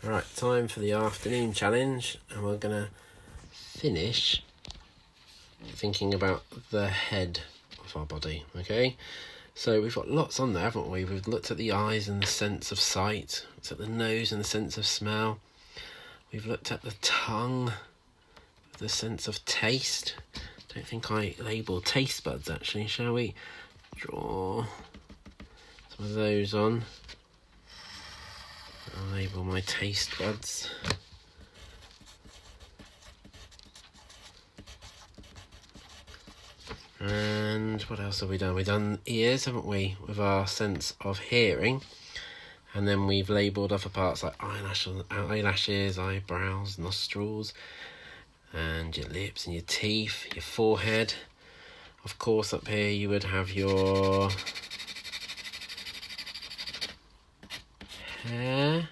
Right, time for the afternoon challenge, and we're going to finish thinking about the head of our body, okay? So we've got lots on there, haven't we? We've looked at the eyes and the sense of sight, looked at the nose and the sense of smell. We've looked at the tongue, the sense of taste. Don't think I labelled taste buds actually, shall we? Draw some of those on. I'll label my taste buds. And what else have we done? We've done ears, haven't we, with our sense of hearing. And then we've labelled other parts like eyelashes, eyebrows, nostrils, and your lips and your teeth, your forehead. Of course, up here you would have your hair.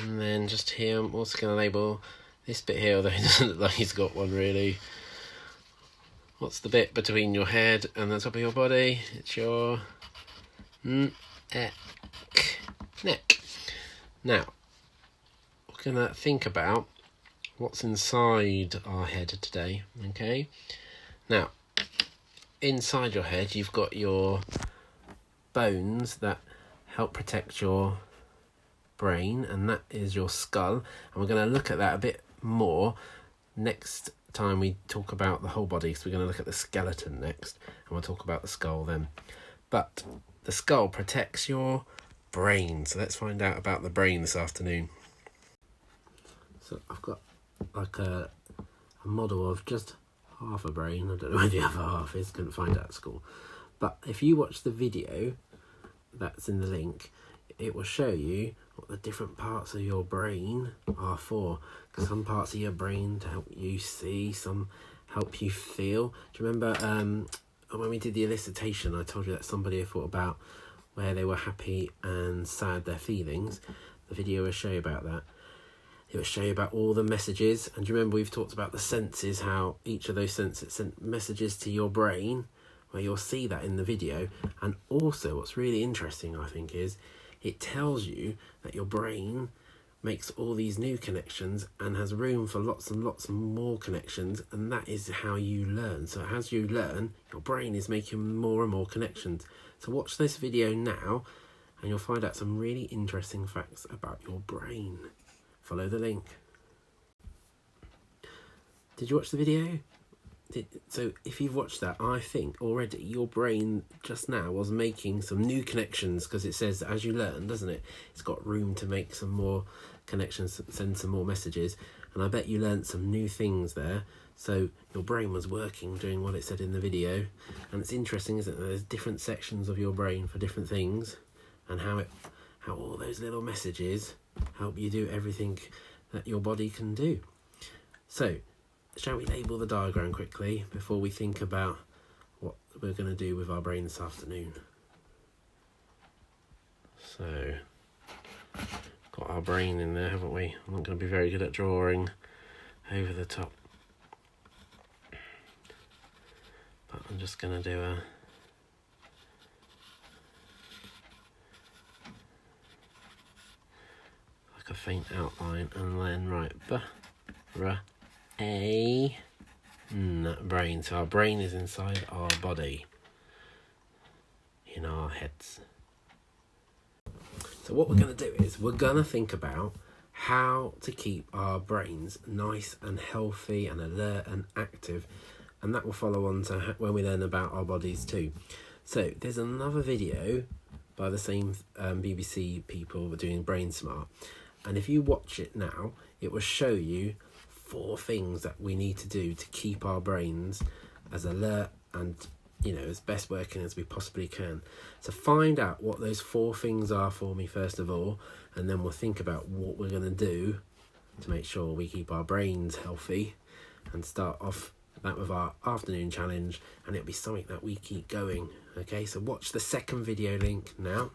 And then just here, I'm also going to label this bit here, although it doesn't look like he's got one really. What's the bit between your head and the top of your body? It's your neck. Now, we're going to think about what's inside our head today, okay? Now, inside your head, you've got your bones that help protect your brain, and that is your skull. And we're going to look at that a bit more next time we talk about the whole body, so we're going to look at the skeleton next, and we'll talk about the skull then. But the skull protects your brain, so let's find out about the brain this afternoon. So I've got like a model of just half a brain. I don't know where the other half is, couldn't find out at school. But if you watch the video that's in the link, it will show you what the different parts of your brain are for. Because some parts of your brain to help you see, some help you feel. Do you remember when we did the elicitation, I told you that somebody thought about where they were happy and sad, their feelings. The video will show you about that. It will show you about all the messages. And do you remember we've talked about the senses, how each of those senses sent messages to your brain, where you'll see that in the video. And also what's really interesting, I think, is it tells you that your brain makes all these new connections and has room for lots and lots more connections, and that is how you learn. So as you learn, your brain is making more and more connections. So watch this video now and you'll find out some really interesting facts about your brain. Follow the link. Did you watch the video? So if you've watched that, I think already your brain just now was making some new connections, because it says as you learn, doesn't it? It's got room to make some more connections, send some more messages, and I bet you learned some new things there. So your brain was working, doing what it said in the video. And it's interesting, isn't it? There's different sections of your brain for different things, and how all those little messages help you do everything that your body can do. So shall we label the diagram quickly before we think about what we're going to do with our brain this afternoon? So, got our brain in there, haven't we? I'm not going to be very good at drawing over the top, but I'm just going to do a faint outline, and then write brain. So our brain is inside our body, in our heads. So what we're going to do is we're going to think about how to keep our brains nice and healthy and alert and active, and that will follow on to when we learn about our bodies too. So there's another video by the same BBC people doing Brain Smart, and if you watch it now, it will show you 4 things that we need to do to keep our brains as alert and, as best working as we possibly can. So find out what those 4 things are for me first of all, and then we'll think about what we're going to do to make sure we keep our brains healthy, and start off that with our afternoon challenge, and it'll be something that we keep going. Okay, so watch the second video link now.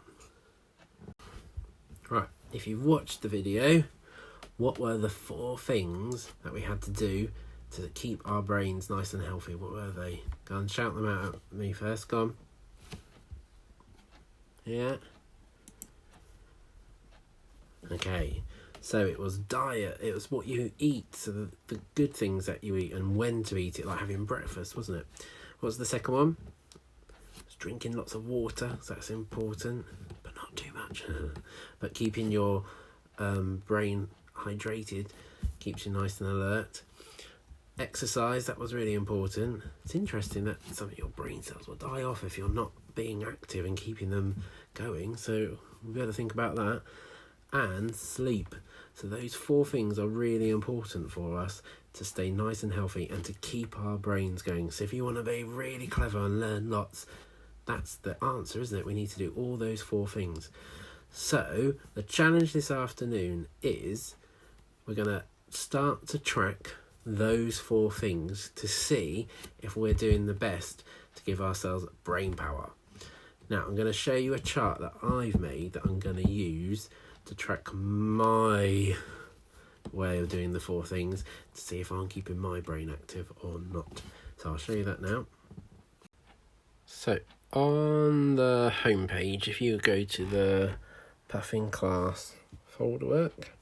Right, if you've watched the video, what were the 4 things that we had to do to keep our brains nice and healthy? What were they? Go and shout them out at me first. Go on. Yeah. Okay, so it was diet, it was what you eat, so the good things that you eat and when to eat it, like having breakfast, wasn't it? What was the second one? It's drinking lots of water, so that's important, but not too much. But keeping your brain hydrated keeps you nice and alert. Exercise, that was really important. It's interesting that some of your brain cells will die off if you're not being active and keeping them going, so we better think about that. And sleep. So those 4 things are really important for us to stay nice and healthy and to keep our brains going. So if you want to be really clever and learn lots, that's the answer, isn't it? We need to do all those 4 things. So the challenge this afternoon is we're going to start to track those 4 things to see if we're doing the best to give ourselves brain power. Now I'm going to show you a chart that I've made that I'm going to use to track my way of doing the 4 things to see if I'm keeping my brain active or not. So I'll show you that now. So on the home page, if you go to the Puffing Class folder work,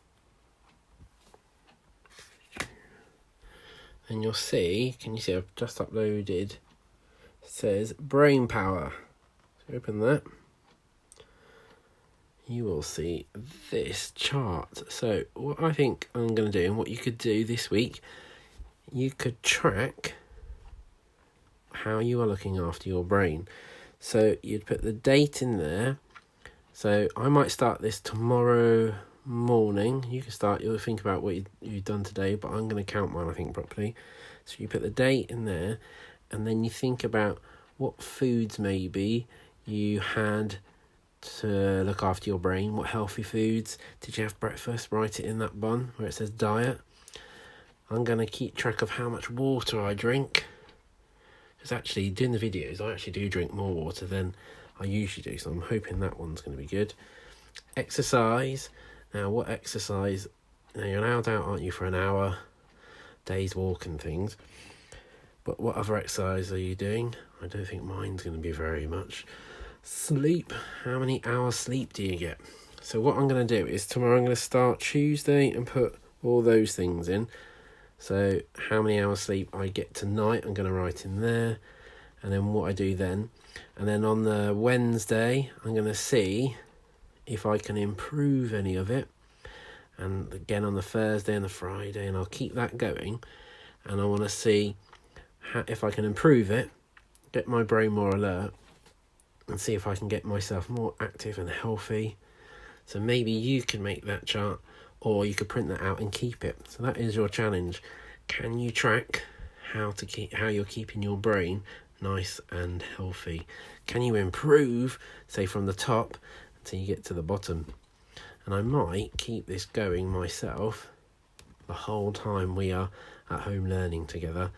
and you'll see, can you see I've just uploaded, it says brain power. So open that. You will see this chart. So what I think I'm going to do, and what you could do this week, you could track how you are looking after your brain. So you'd put the date in there. So I might start this tomorrow morning. You can start, you'll think about what you've done today, but I'm going to count mine, I think, properly. So you put the date in there, and then you think about what foods maybe you had to look after your brain. What healthy foods did you have breakfast? Write it in that bun where it says diet. I'm going to keep track of how much water I drink, because actually doing the videos I actually do drink more water than I usually do, so I'm hoping that one's going to be good. Exercise. Now what exercise? Now you're allowed out, aren't you, for an hour, day's walk and things, but what other exercise are you doing? I don't think mine's going to be very much. Sleep. How many hours sleep do you get? So what I'm going to do is tomorrow I'm going to start Tuesday and put all those things in. So how many hours sleep I get tonight, I'm going to write in there, and then what I do then. And then on the Wednesday I'm going to see if I can improve any of it, and again on the Thursday and the Friday, and I'll keep that going. And I want to see if I can improve it, get my brain more alert, and see if I can get myself more active and healthy. So maybe you can make that chart, or you could print that out and keep it. So that is your challenge. Can you track how you're keeping your brain nice and healthy? Can you improve, say from the top until you get to the bottom? And I might keep this going myself the whole time we are at home learning together,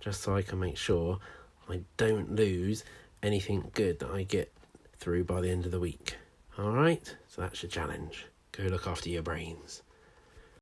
just so I can make sure I don't lose anything good that I get through by the end of the week. Alright, so that's your challenge. Go look after your brains.